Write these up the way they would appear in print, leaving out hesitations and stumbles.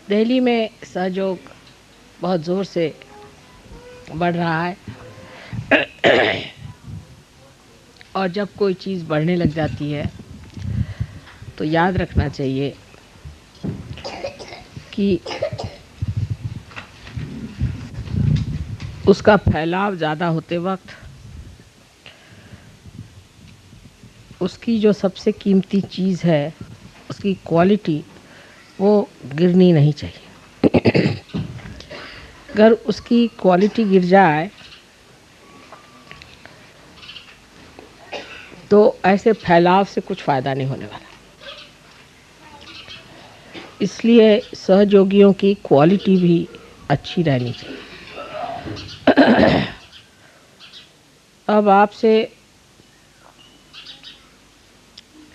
दिल्ली में सहयोग बहुत ज़ोर से बढ़ रहा है और जब कोई चीज़ बढ़ने लग जाती है तो याद रखना चाहिए कि उसका फैलाव ज़्यादा होते वक्त उसकी जो सबसे कीमती चीज़ है उसकी क्वालिटी वो गिरनी नहीं चाहिए। अगर उसकी क्वालिटी गिर जाए तो ऐसे फैलाव से कुछ फ़ायदा नहीं होने वाला। इसलिए सहयोगियों की क्वालिटी भी अच्छी रहनी चाहिए। अब आपसे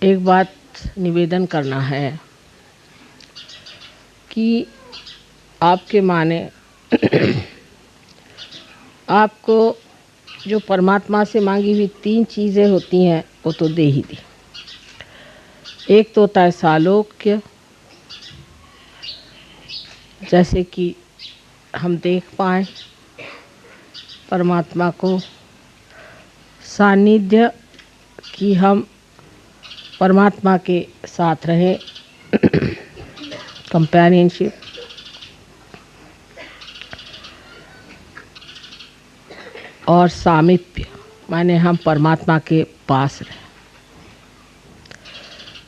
एक बात निवेदन करना है कि आपके माने आपको जो परमात्मा से मांगी हुई 3 चीज़ें होती हैं वो तो दे ही दी। एक तो होता है सालोक्य, जैसे कि हम देख पाएँ परमात्मा को, सानिध्य कि हम परमात्मा के साथ रहें, कंपेनियनशिप, और सामीप्य माने हम परमात्मा के पास रहें।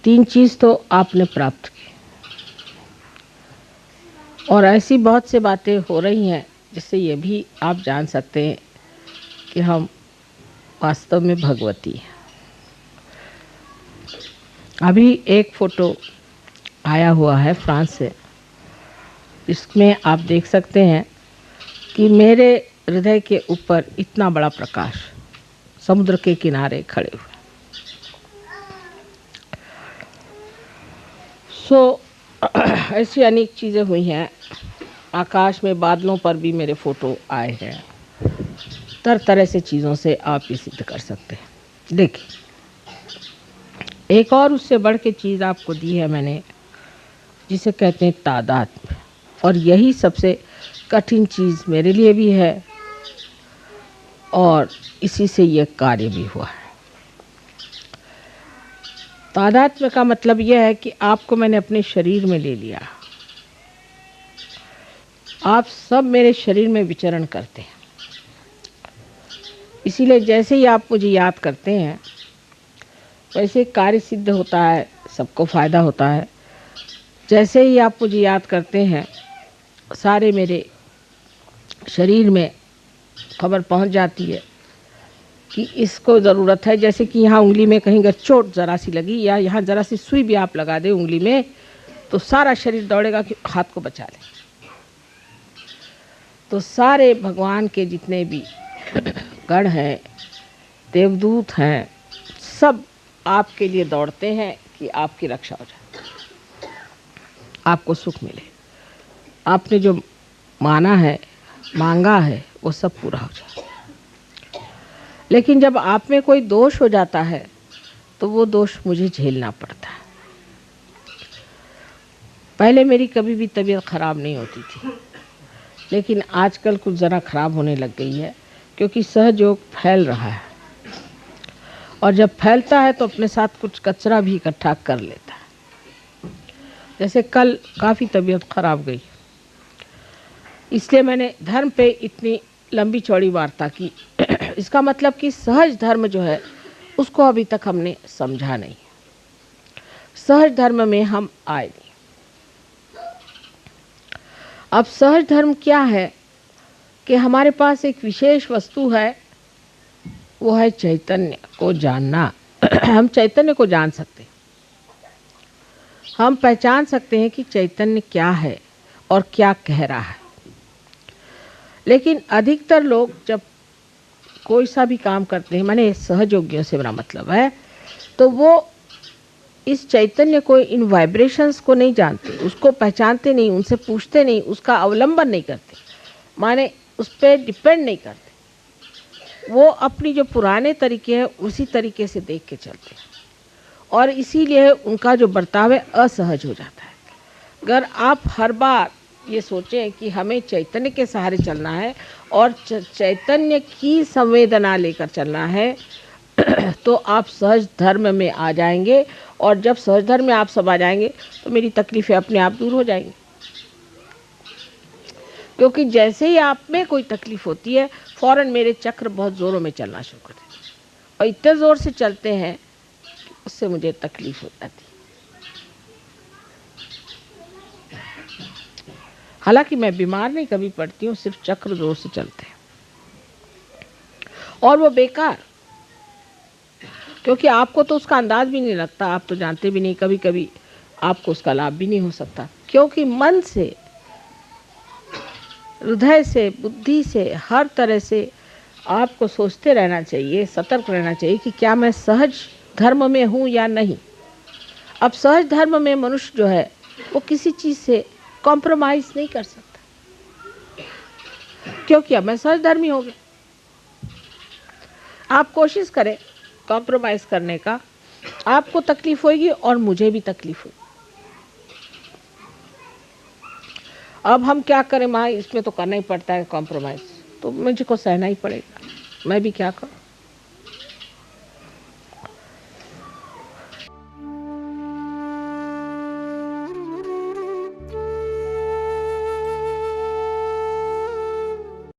3 चीज़ तो आपने प्राप्त की और ऐसी बहुत सी बातें हो रही हैं जिससे ये भी आप जान सकते हैं कि हम वास्तव में भगवती हैं। अभी एक फ़ोटो आया हुआ है फ्रांस से, इसमें आप देख सकते हैं कि मेरे हृदय के ऊपर इतना बड़ा प्रकाश समुद्र के किनारे खड़े हुए। ऐसी अनेक चीज़ें हुई हैं। आकाश में बादलों पर भी मेरे फ़ोटो आए हैं। तरह तरह से चीज़ों से आप ये सिद्ध कर सकते हैं। देखिए, एक और उससे बढ़ के चीज़ आपको दी है मैंने, जिसे कहते हैं तादात्म्य, और यही सबसे कठिन चीज़ मेरे लिए भी है और इसी से ये कार्य भी हुआ है। तादात्म्य का मतलब यह है कि आपको मैंने अपने शरीर में ले लिया, आप सब मेरे शरीर में विचरण करते हैं। इसीलिए जैसे ही आप मुझे याद करते हैं वैसे कार्य सिद्ध होता है, सबको फ़ायदा होता है। जैसे ही आप मुझे याद करते हैं सारे मेरे शरीर में खबर पहुंच जाती है कि इसको ज़रूरत है। जैसे कि यहाँ उंगली में कहीं अगर चोट ज़रा सी लगी या यहाँ ज़रा सी सुई भी आप लगा दें उंगली में तो सारा शरीर दौड़ेगा कि हाथ को बचा लें। तो सारे भगवान के जितने भी गण हैं, देवदूत हैं, सब आपके लिए दौड़ते हैं कि आपकी रक्षा हो जाए, आपको सुख मिले। आपने जो माना है, मांगा है, वो सब पूरा हो जाए। लेकिन जब आप में कोई दोष हो जाता है तो वो दोष मुझे झेलना पड़ता है। पहले मेरी कभी भी तबीयत ख़राब नहीं होती थी, लेकिन आजकल कुछ ज़रा ख़राब होने लग गई है क्योंकि सहयोग फैल रहा है और जब फैलता है तो अपने साथ कुछ कचरा भी इकट्ठा कर लेता है। जैसे कल काफ़ी तबीयत ख़राब गई, इसलिए मैंने धर्म पे इतनी लंबी चौड़ी वार्ता की। इसका मतलब कि सहज धर्म जो है उसको अभी तक हमने समझा नहीं, सहज धर्म में हम आए नहीं। अब सहज धर्म क्या है कि हमारे पास एक विशेष वस्तु है, वो है चैतन्य को जानना। हम चैतन्य को जान सकते हैं, हम पहचान सकते हैं कि चैतन्य क्या है और क्या कह रहा है। लेकिन अधिकतर लोग जब कोई सा भी काम करते हैं, माने सहयोगियों से मेरा मतलब है, तो वो इस चैतन्य को, इन वाइब्रेशंस को नहीं जानते, उसको पहचानते नहीं, उनसे पूछते नहीं, उसका अवलंबन नहीं करते, माने उस पर डिपेंड नहीं करते। वो अपनी जो पुराने तरीके हैं उसी तरीके से देख के चलते हैं और इसीलिए उनका जो बर्ताव है असहज हो जाता है। अगर आप हर बार ये सोचें कि हमें चैतन्य के सहारे चलना है और चैतन्य की संवेदना लेकर चलना है तो आप सहज धर्म में आ जाएंगे। और जब सहज धर्म में आप सब आ जाएंगे तो मेरी तकलीफ़ें अपने आप दूर हो जाएंगी। क्योंकि जैसे ही आप में कोई तकलीफ़ होती है फ़ौरन मेरे चक्र बहुत ज़ोरों में चलना शुरू कर देते हैं और इतने ज़ोर से चलते हैं कि उससे मुझे तकलीफ़ हो जाती है। हालांकि मैं बीमार नहीं कभी पड़ती हूँ, सिर्फ चक्र ज़ोर से चलते हैं और वो बेकार, क्योंकि आपको तो उसका अंदाज भी नहीं लगता, आप तो जानते भी नहीं, कभी कभी आपको उसका लाभ भी नहीं हो सकता। क्योंकि मन से, हृदय से, बुद्धि से, हर तरह से आपको सोचते रहना चाहिए, सतर्क रहना चाहिए कि क्या मैं सहज धर्म में हूँ या नहीं। अब सहज धर्म में मनुष्य जो है वो किसी चीज़ से कॉम्प्रोमाइज़ नहीं कर सकता, क्योंकि अब मैं सहज धर्मी हो गया। आप कोशिश करें कॉम्प्रोमाइज़ करने का, आपको तकलीफ होगी और मुझे भी तकलीफ होगी। अब हम क्या करें माँ, इसमें तो करना ही पड़ता है कॉम्प्रोमाइज़, तो मुझे को सहना ही पड़ेगा, मैं भी क्या करूँ।